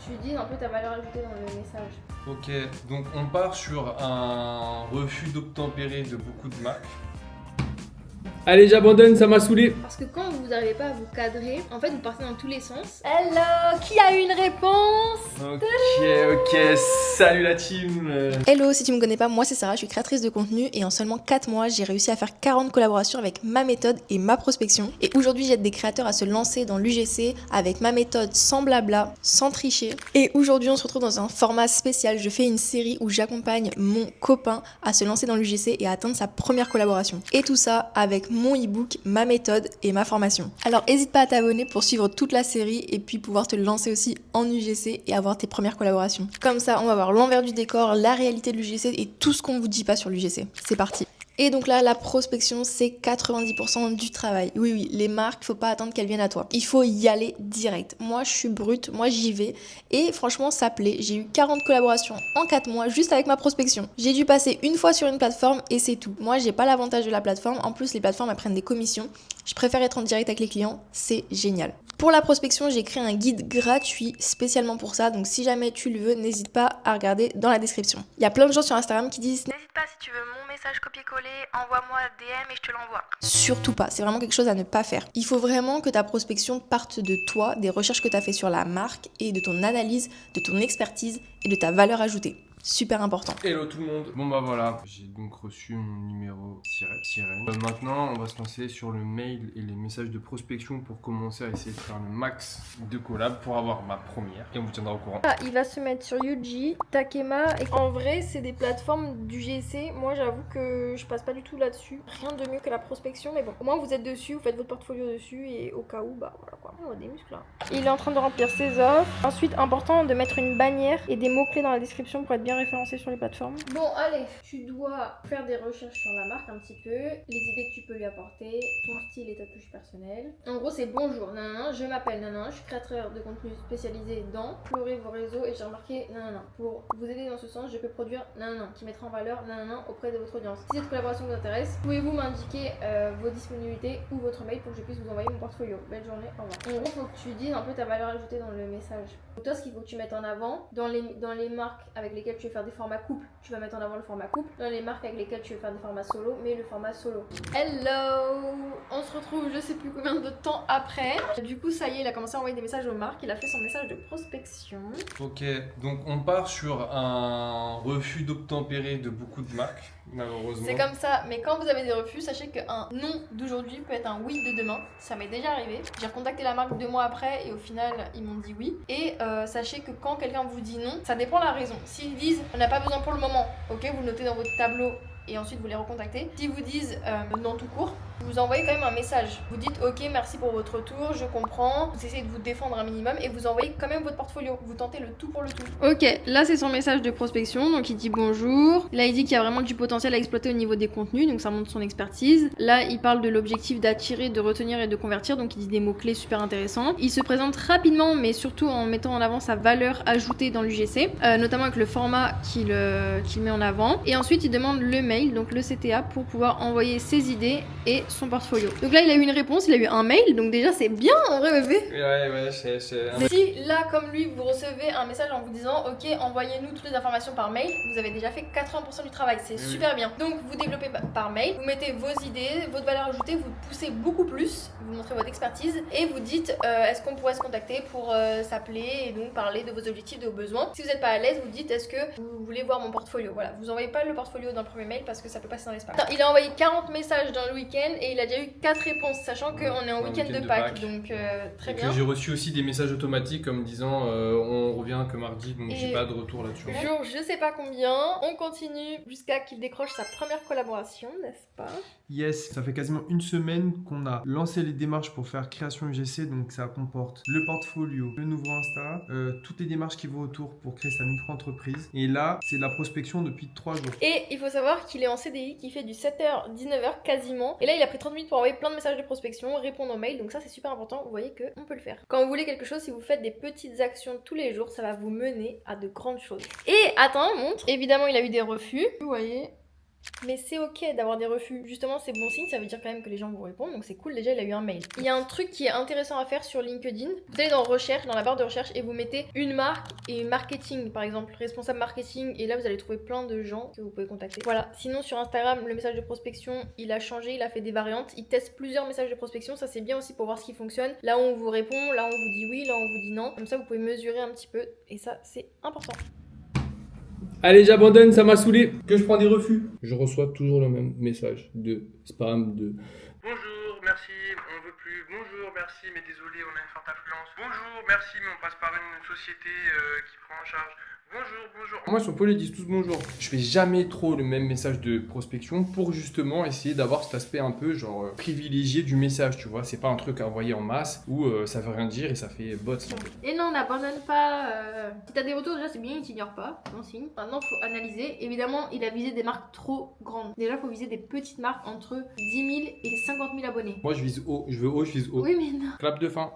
tu dises un peu ta valeur ajoutée dans le message. Ok, donc on part sur un refus d'obtempérer de beaucoup de marques. Allez, j'abandonne, ça m'a saoulé. Parce que quand vous n'arrivez pas à vous cadrer, en fait vous partez dans tous les sens. Hello, qui a une réponse? Ok, salut la team. Hello, si tu me connais pas, moi c'est Sarah, je suis créatrice de contenu et en seulement 4 mois, j'ai réussi à faire 40 collaborations avec ma méthode et ma prospection. Et aujourd'hui, j'aide des créateurs à se lancer dans l'UGC avec ma méthode sans blabla, sans tricher. Et aujourd'hui, on se retrouve dans un format spécial. Je fais une série où j'accompagne mon copain à se lancer dans l'UGC et à atteindre sa première collaboration. Et tout ça avec mon e-book, ma méthode et ma formation. Alors n'hésite pas à t'abonner pour suivre toute la série et puis pouvoir te lancer aussi en UGC et avoir tes premières collaborations. Comme ça, on va voir l'envers du décor, la réalité de l'UGC et tout ce qu'on vous dit pas sur l'UGC. C'est parti. Et donc là, la prospection, c'est 90% du travail. Oui, les marques, faut pas attendre qu'elles viennent à toi. Il faut y aller direct. Moi, je suis brute, moi j'y vais. Et franchement, ça plaît. J'ai eu 40 collaborations en 4 mois juste avec ma prospection. J'ai dû passer une fois sur une plateforme et c'est tout. Moi, j'ai pas l'avantage de la plateforme. En plus, les plateformes, elles prennent des commissions. Je préfère être en direct avec les clients. C'est génial. Pour la prospection, j'ai créé un guide gratuit spécialement pour ça. Donc si jamais tu le veux, n'hésite pas à regarder dans la description. Il y a plein de gens sur Instagram qui disent N'hésite pas si tu veux mon message copier-coller, envoie-moi DM et je te l'envoie. surtout pas, c'est vraiment quelque chose à ne pas faire. Il faut vraiment que ta prospection parte de toi, des recherches que tu as fait sur la marque et de ton analyse, de ton expertise et de ta valeur ajoutée. Super important. Hello tout le monde. Bon bah voilà, j'ai donc reçu mon numéro sirène. Maintenant, on va se lancer sur le mail et les messages de prospection pour commencer à essayer de faire le max de collabs pour avoir ma première. Et on vous tiendra au courant. Ah, il va se mettre sur Yuji, Takema. Et en vrai, c'est des plateformes du GC. Moi, j'avoue que je passe pas du tout là-dessus. Rien de mieux que la prospection, mais bon. Au moins, vous êtes dessus, vous faites votre portfolio dessus et au cas où, bah voilà quoi. On a des muscles là. Il est en train de remplir ses offres. Ensuite, important de mettre une bannière et des mots-clés dans la description pour être bien référencé sur les plateformes. Bon, allez, tu dois faire des recherches sur la marque un petit peu, les idées que tu peux lui apporter, ton style et ta touche personnelle. En gros, c'est bonjour, nanana, je m'appelle nanana, je suis créateur de contenu spécialisé dans explorer vos réseaux et j'ai remarqué nanana. Pour vous aider dans ce sens, je peux produire nanana qui mettra en valeur nanana auprès de votre audience. Si cette collaboration vous intéresse, pouvez-vous m'indiquer vos disponibilités ou votre mail pour que je puisse vous envoyer mon portfolio. Belle journée, au revoir. En gros, faut que tu dises un peu ta valeur ajoutée dans le message. Donc toi, ce qu'il faut que tu mettes en avant, dans les marques avec lesquelles tu veux faire des formats couple, tu vas mettre en avant le format couple. Dans les marques avec lesquelles tu veux faire des formats solo, mais le format solo. Hello, on se retrouve je sais plus combien de temps après. Du coup ça y est, il a commencé à envoyer des messages aux marques, il a fait son message de prospection. Ok, donc on part sur un refus d'obtempérer de beaucoup de marques, malheureusement. C'est comme ça, mais quand vous avez des refus, sachez qu'un non d'aujourd'hui peut être un oui de demain. Ça m'est déjà arrivé. J'ai recontacté la marque 2 mois après et au final ils m'ont dit oui. Et sachez que quand quelqu'un vous dit non, ça dépend de la raison. S'ils disent on n'a pas besoin pour le moment, ok, vous le notez dans votre tableau et ensuite vous les recontactez. S'ils vous disent non tout court, vous envoyez quand même un message. Vous dites ok, merci pour votre retour, je comprends. Vous essayez de vous défendre un minimum et vous envoyez quand même votre portfolio. Vous tentez le tout pour le tout. Ok, là c'est son message de prospection, donc il dit bonjour. Là il dit qu'il y a vraiment du potentiel à exploiter au niveau des contenus, donc ça montre son expertise. Là il parle de l'objectif d'attirer, de retenir et de convertir, donc il dit des mots-clés super intéressants. Il se présente rapidement, mais surtout en mettant en avant sa valeur ajoutée dans l'UGC, notamment avec le format qu'il met en avant. Et ensuite il demande le mail, donc le CTA, pour pouvoir envoyer ses idées et son portfolio. Donc là il a eu une réponse, il a eu un mail, donc déjà c'est bien en vrai bébé. Ouais, c'est Si là comme lui vous recevez un message en vous disant ok envoyez-nous toutes les informations par mail, vous avez déjà fait 80% du travail, c'est super bien. Donc vous développez par mail, vous mettez vos idées, votre valeur ajoutée, vous poussez beaucoup plus, vous montrez votre expertise et vous dites est-ce qu'on pourrait se contacter pour s'appeler et donc parler de vos objectifs, de vos besoins. Si vous n'êtes pas à l'aise, vous dites est-ce que vous voulez voir mon portfolio. Voilà, vous envoyez pas le portfolio dans le premier mail parce que ça peut passer dans les spams. Il a envoyé 40 messages dans le week-end et il a déjà eu 4 réponses, sachant qu'on est en week-end de Pâques, donc très bien. J'ai reçu aussi des messages automatiques comme disant on revient que mardi, donc j'ai pas de retour là-dessus. Jour je sais pas combien, on continue jusqu'à qu'il décroche sa première collaboration, n'est-ce pas? Yes, ça fait quasiment une semaine qu'on a lancé les démarches pour faire création UGC, donc ça comporte le portfolio, le nouveau Insta, toutes les démarches qui vont autour pour créer sa micro-entreprise. Et là, c'est de la prospection depuis 3 jours. Et il faut savoir qu'il est en CDI, qu'il fait du 7h, 19h quasiment. Et là, il a pris 30 minutes pour envoyer plein de messages de prospection, répondre aux mails, donc ça c'est super important, vous voyez qu'on peut le faire. Quand vous voulez quelque chose, si vous faites des petites actions tous les jours, ça va vous mener à de grandes choses. Et attends, montre. Évidemment, il a eu des refus. Vous voyez. Mais c'est ok d'avoir des refus. Justement, c'est bon signe, ça veut dire quand même que les gens vous répondent, donc c'est cool, déjà il a eu un mail. Il y a un truc qui est intéressant à faire sur LinkedIn. Vous allez dans recherche, dans la barre de recherche, et vous mettez une marque et marketing, par exemple, responsable marketing, et là vous allez trouver plein de gens que vous pouvez contacter. Voilà, sinon sur Instagram, le message de prospection, il a changé, il a fait des variantes, il teste plusieurs messages de prospection, ça c'est bien aussi pour voir ce qui fonctionne. Là où on vous répond, là où on vous dit oui, là où on vous dit non. Comme ça vous pouvez mesurer un petit peu, et ça c'est important. Allez, j'abandonne, ça m'a saoulé. Que je prends des refus. Je reçois toujours le même message de spam, de... Bonjour, merci, on veut plus. Bonjour, merci, mais désolé, on a une forte affluence. Bonjour, merci, mais on passe par une société qui prend en charge. Bonjour. Moi, sur Paul, ils disent tous bonjour. Je fais jamais trop le même message de prospection pour justement essayer d'avoir cet aspect un peu genre privilégié du message, tu vois. C'est pas un truc à envoyer en masse où ça veut rien dire et ça fait bots. Et non, n'abandonne pas. Si t'as des retours, déjà c'est bien, il t'ignore pas, bon signe. Maintenant, faut analyser. Évidemment, il a visé des marques trop grandes. Déjà, faut viser des petites marques entre 10 000 et 50 000 abonnés. Moi, je vise haut, je veux haut, je vise haut. Oui, mais non. Clap de fin.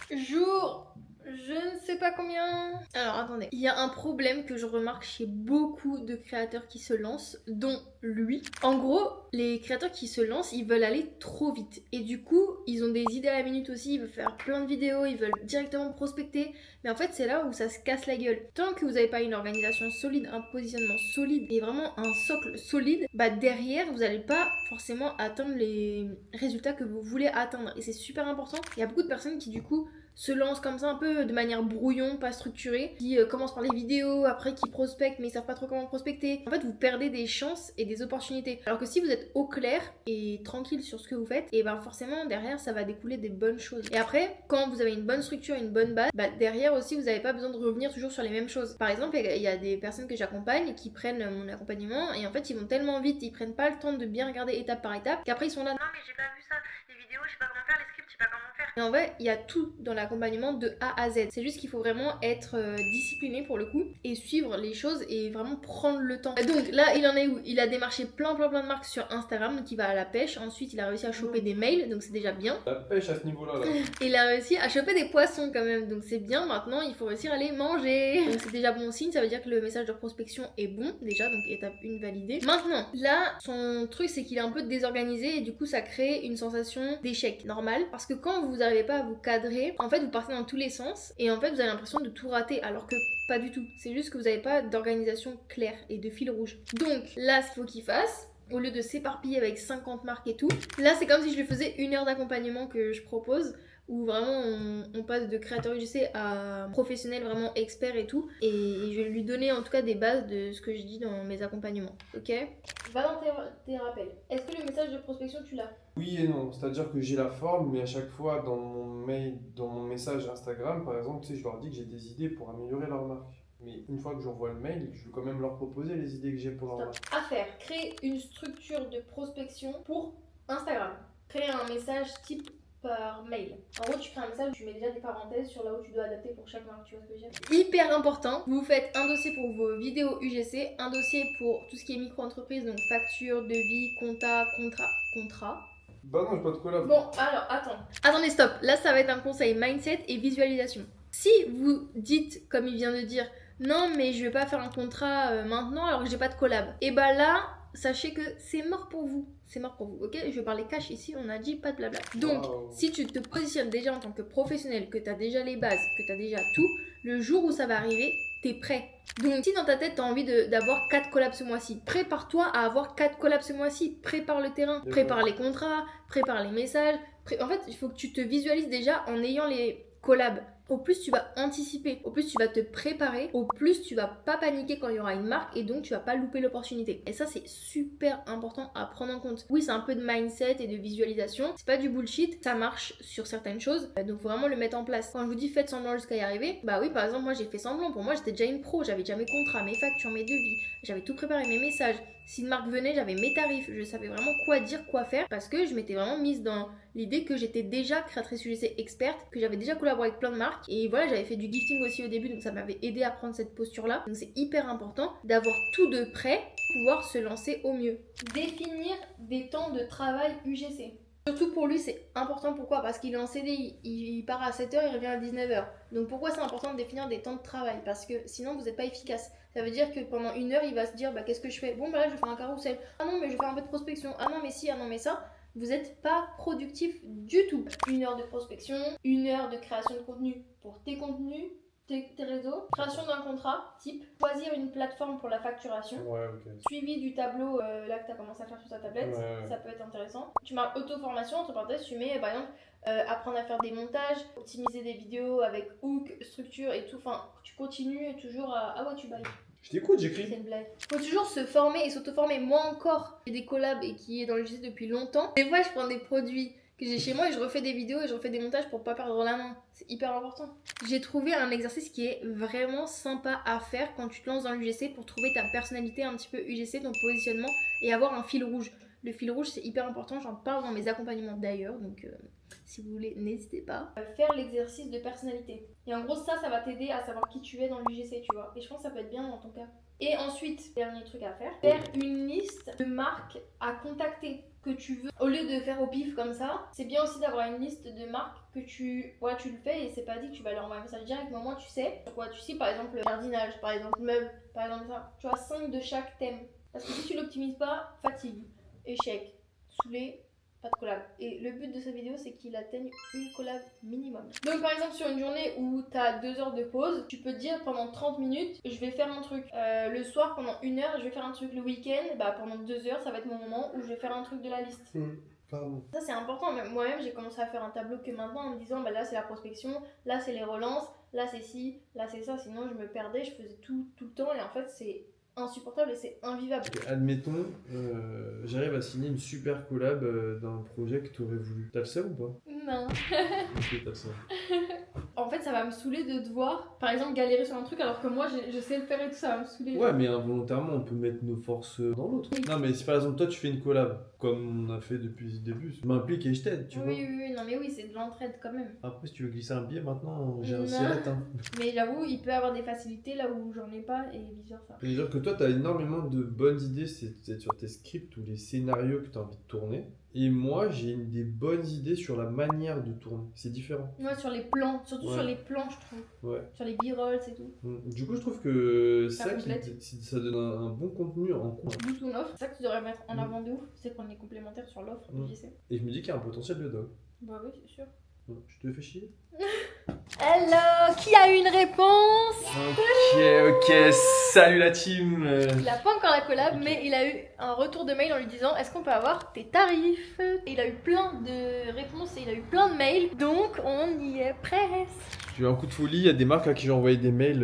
Jour. Je ne sais pas combien. Alors attendez, il y a un problème que je remarque chez beaucoup de créateurs qui se lancent, dont lui. En gros, les créateurs qui se lancent, ils veulent aller trop vite. Et du coup, ils ont des idées à la minute aussi, ils veulent faire plein de vidéos, ils veulent directement prospecter. Mais en fait, c'est là où ça se casse la gueule. Tant que vous n'avez pas une organisation solide, un positionnement solide et vraiment un socle solide, bah derrière, vous n'allez pas forcément atteindre les résultats que vous voulez atteindre. Et c'est super important. Il y a beaucoup de personnes qui du coup se lancent comme ça un peu de manière brouillon, pas structurée, qui commencent par les vidéos, après qui prospectent mais ils savent pas trop comment prospecter. En fait, vous perdez des chances et des opportunités. Alors que si vous êtes au clair et tranquille sur ce que vous faites, et ben forcément derrière ça va découler des bonnes choses. Et après, quand vous avez une bonne structure, une bonne base, bah derrière aussi vous n'avez pas besoin de revenir toujours sur les mêmes choses. Par exemple, il y a des personnes que j'accompagne qui prennent mon accompagnement et en fait ils vont tellement vite, ils prennent pas le temps de bien regarder étape par étape qu'après ils sont là. Non mais j'ai pas vu ça, les vidéos, je sais pas comment faire, les scripts, je sais pas comment faire. Et en vrai, il y a tout dans l'accompagnement de A à Z. C'est juste qu'il faut vraiment être discipliné pour le coup et suivre les choses et vraiment prendre le temps. Donc là, il en est où? Il a démarché plein de marques sur Instagram, donc il va à la pêche. Ensuite, il a réussi à choper des mails, donc c'est déjà bien. La pêche à ce niveau-là, là. Et il a réussi à choper des poissons quand même, donc c'est bien. Maintenant, il faut réussir à les manger. Donc c'est déjà bon signe, ça veut dire que le message de prospection est bon déjà, donc étape 1 validée. Maintenant, là, son truc c'est qu'il est un peu désorganisé et du coup ça crée une sensation d'échec normal parce que quand vous n'arrivez pas à vous cadrer, en fait vous partez dans tous les sens et en fait vous avez l'impression de tout rater alors que pas du tout. C'est juste que vous n'avez pas d'organisation claire et de fil rouge. Donc là, ce qu'il faut qu'il fasse, au lieu de s'éparpiller avec 50 marques et tout, là c'est comme si je lui faisais 1 heure d'accompagnement que je propose où vraiment on passe de créateur UGC à professionnel vraiment expert et tout, et je vais lui donner en tout cas des bases de ce que je dis dans mes accompagnements, ok? Va dans tes rappels. Est-ce que le message de prospection tu l'as? Oui et non, c'est-à-dire que j'ai la forme, mais à chaque fois dans mon mail, dans mon message Instagram par exemple, tu sais, je leur dis que j'ai des idées pour améliorer leur marque. Mais une fois que j'envoie le mail, je veux quand même leur proposer les idées que j'ai pour leur marque. À faire, créer une structure de prospection pour Instagram. Créer un message type par mail. En gros, tu crées un message, tu mets déjà des parenthèses sur là où tu dois adapter pour chaque marque, tu vois ce que je veux dire? Hyper important, vous faites un dossier pour vos vidéos UGC, un dossier pour tout ce qui est micro-entreprise, donc facture, devis, compta, contrat. Bah non, j'ai pas de collab. Bon, alors, attendez, stop. Là, ça va être un conseil mindset et visualisation. Si vous dites, comme il vient de dire, non, mais je vais pas faire un contrat maintenant alors que j'ai pas de collab, et bah là, sachez que c'est mort pour vous. C'est mort pour vous, ok? Je vais parler cash ici, on a dit pas de blabla. Donc, si tu te positionnes déjà en tant que professionnel, que t'as déjà les bases, que t'as déjà tout, le jour où ça va arriver, t'es prêt. Donc, si dans ta tête, t'as envie d'avoir 4 collabs ce mois-ci, prépare-toi à avoir 4 collabs ce mois-ci. Prépare le terrain, prépare les contrats, prépare les messages. En fait, il faut que tu te visualises déjà en ayant les collabs. Au plus tu vas anticiper, au plus tu vas te préparer, au plus tu vas pas paniquer quand il y aura une marque et donc tu vas pas louper l'opportunité. Et ça c'est super important à prendre en compte. Oui, c'est un peu de mindset et de visualisation, c'est pas du bullshit, ça marche sur certaines choses, donc faut vraiment le mettre en place. Quand je vous dis faites semblant jusqu'à y arriver, bah oui, par exemple moi j'ai fait semblant, pour moi j'étais déjà une pro, j'avais déjà mes contrats, mes factures, mes devis, j'avais tout préparé, mes messages. Si une marque venait, j'avais mes tarifs, je savais vraiment quoi dire, quoi faire, parce que je m'étais vraiment mise dans l'idée que j'étais déjà créatrice UGC experte, que j'avais déjà collaboré avec plein de marques, et voilà, j'avais fait du gifting aussi au début, donc ça m'avait aidé à prendre cette posture-là. Donc c'est hyper important d'avoir tout de prêt pour pouvoir se lancer au mieux. Définir des temps de travail UGC. Surtout pour lui, c'est important. Pourquoi? Parce qu'il est en CDI, il part à 7h, il revient à 19h. Donc pourquoi c'est important de définir des temps de travail? Parce que sinon vous n'êtes pas efficace. Ça veut dire que pendant 1 heure, il va se dire bah qu'est-ce que je fais? Bon bah là je fais un carrousel. Ah non mais je fais un peu de prospection. Ah non mais si, ah non mais ça. Vous n'êtes pas productif du tout. 1 heure de prospection, 1 heure de création de contenu pour tes contenus, tes réseaux, création d'un contrat, type, choisir une plateforme pour la facturation, Ouais, ok. suivi du tableau là que tu as commencé à faire sur ta tablette, Ouais. ça peut être intéressant. Tu marques auto-formation, entre parenthèses, tu mets par exemple apprendre à faire des montages, optimiser des vidéos avec hook, structure et tout. Enfin, tu continues toujours à. Ah ouais, tu bailles. Je t'écoute, C'est j'écris. une blague. Faut toujours se former et s'auto-former. Moi encore, j'ai des collabs et qui est dans le JC depuis longtemps. Des fois, je prends des produits que j'ai chez moi et je refais des vidéos et je refais des montages pour pas perdre la main. C'est hyper important. J'ai trouvé un exercice qui est vraiment sympa à faire quand tu te lances dans l'UGC pour trouver ta personnalité un petit peu UGC, ton positionnement et avoir un fil rouge. Le fil rouge, c'est hyper important. J'en parle dans mes accompagnements d'ailleurs. Donc, si vous voulez, n'hésitez pas. Faire l'exercice de personnalité. Et en gros, ça va t'aider à savoir qui tu es dans l'UGC, tu vois. Et je pense que ça peut être bien dans ton cas. Et ensuite, dernier truc à faire, une liste de marques à contacter que tu veux. Au lieu de faire au pif comme ça, c'est bien aussi d'avoir une liste de marques que tu le fais et c'est pas dit que tu vas leur envoyer un message direct, mais au moins tu sais. Quoi, tu sais par exemple le jardinage, par exemple meubles, par exemple ça. Tu as 5 de chaque thème. Parce que si tu l'optimises pas, fatigue, échec, saoulé, pas de collab. Et le but de cette vidéo, c'est qu'il atteigne une collab minimum. Donc par exemple sur une journée où t'as 2 heures de pause, tu peux te dire pendant 30 minutes, je vais faire mon truc. Le soir pendant 1 heure, je vais faire un truc. Le week-end, bah pendant 2 heures, ça va être mon moment où je vais faire un truc de la liste. Pardon. Ça c'est important. Moi-même, j'ai commencé à faire un tableau que maintenant en me disant, bah là c'est la prospection, là c'est les relances, là c'est ci, là c'est ça. Sinon je me perdais, je faisais tout le temps et en fait c'est insupportable et c'est invivable. Ok, admettons, j'arrive à signer une super collab d'un projet que tu aurais voulu. T'as le seum ou pas? Non. Ok, t'as le seum. En fait, ça va me saouler de devoir, par exemple, galérer sur un truc alors que moi je sais le faire et tout, ça va me saouler. Ouais, mais involontairement, on peut mettre nos forces dans l'autre. Oui. Non, mais si par exemple toi tu fais une collab, comme on a fait depuis le début, je m'implique et je t'aide, tu vois. Oui, non mais oui, c'est de l'entraide quand même. Après, si tu veux glisser un billet, maintenant, j'ai un Non. sirette. Hein. Mais j'avoue, il peut y avoir des facilités là où j'en ai pas et vice versa. Je veux dire que toi, t'as énormément de bonnes idées c'est sur tes scripts ou les scénarios que t'as envie de tourner. Et moi, j'ai des bonnes idées sur la manière de tourner. C'est différent. Moi, sur les plans, surtout Ouais. sur les plans, je trouve. Ouais. Sur les b-rolls et tout. Du coup, je trouve que Ça ça, complète. ça donne un bon contenu en compte. D'où ton offre. C'est ça que tu devrais mettre en avant de ouf, c'est qu'on est complémentaire sur l'offre du JC. Et je me dis qu'il y a un potentiel dedans. Bah oui, c'est sûr. Je te fais chier. Hello, qui a eu une réponse? Ok, salut la team. Il a pas encore la collab, mais il a eu un retour de mail en lui disant est-ce qu'on peut avoir tes tarifs? Et il a eu plein de réponses et il a eu plein de mails, donc on y est presque. J'ai eu un coup de folie, il y a des marques à qui j'ai envoyé des mails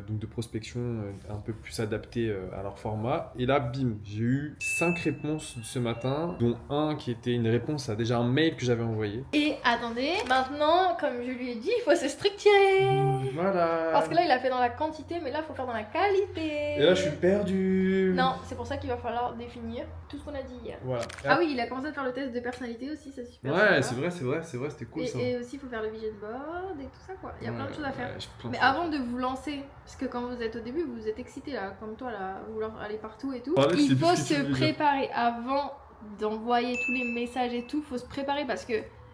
donc de prospection un peu plus adaptés à leur format. Et là, bim, j'ai eu 5 réponses ce matin, dont un qui était une réponse à déjà un mail que j'avais envoyé. Et attendez, maintenant, comme je lui ai dit, il faut se structurer. Voilà. Parce que là, il a fait dans la quantité, mais là, il faut faire dans la qualité. Et là, je suis perdu. Non, c'est pour ça qu'il va falloir définir tout ce qu'on a dit hier. Voilà. Ah oui, il a commencé à faire le test de personnalité aussi, c'est super. Ouais, sympa. c'est vrai, c'était cool Et, ça. et aussi, il faut faire le vision board et tout ça, quoi. Il y a plein de choses à faire. Ouais, j'ai plein de Mais choses à avant de vous lancer, parce que quand vous êtes au début, vous êtes excité là, comme toi là, vouloir aller partout et tout. Pardon, je sais Il plus faut ce que tu se voulais dire. préparer avant d'envoyer tous les messages et tout. Faut se préparer parce que,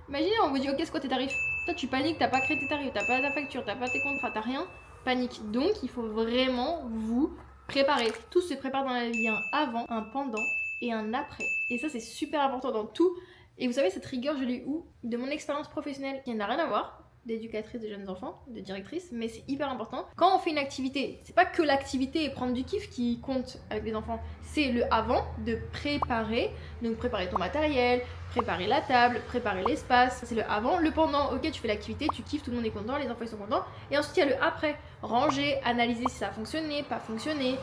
imaginez, on vous dit ok, c'est quoi tes tarifs? Toi, tu paniques, t'as pas créé tes tarifs, t'as pas ta facture, t'as pas tes contrats, t'as rien. Panique. Donc, il faut vraiment vous préparer. Tout se prépare dans la vie, un avant, un pendant et un après. Et ça, c'est super important dans tout. Et vous savez, cette rigueur, je l'ai eu où? De mon expérience professionnelle qui n'a rien à voir, d'éducatrice de jeunes enfants, de directrice, mais c'est hyper important. Quand on fait une activité, c'est pas que l'activité et prendre du kiff qui compte avec les enfants, c'est le avant de préparer, donc préparer ton matériel, préparer la table, préparer l'espace, c'est le avant. Le pendant, ok, tu fais l'activité, tu kiffes, tout le monde est content, les enfants ils sont contents. Et ensuite il y a le après, ranger, analyser si ça a fonctionné, pas fonctionné,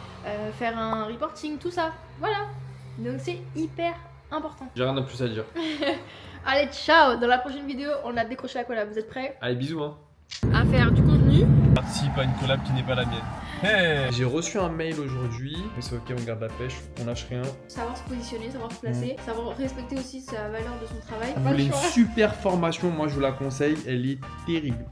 faire un reporting, tout ça. Voilà, donc c'est hyper important. J'ai rien de plus à dire. Allez, ciao. Dans la prochaine vidéo, on a décroché la collab. Vous êtes prêts Allez, bisous hein. à faire du contenu? Participe à une collab qui n'est pas la mienne. Hey, j'ai reçu un mail aujourd'hui, mais c'est ok, on garde la pêche, on lâche rien. Savoir se positionner, savoir se placer, savoir respecter aussi sa valeur de son travail. Vous Pas le voulez une choix. super formation, moi je vous la conseille, elle est terrible.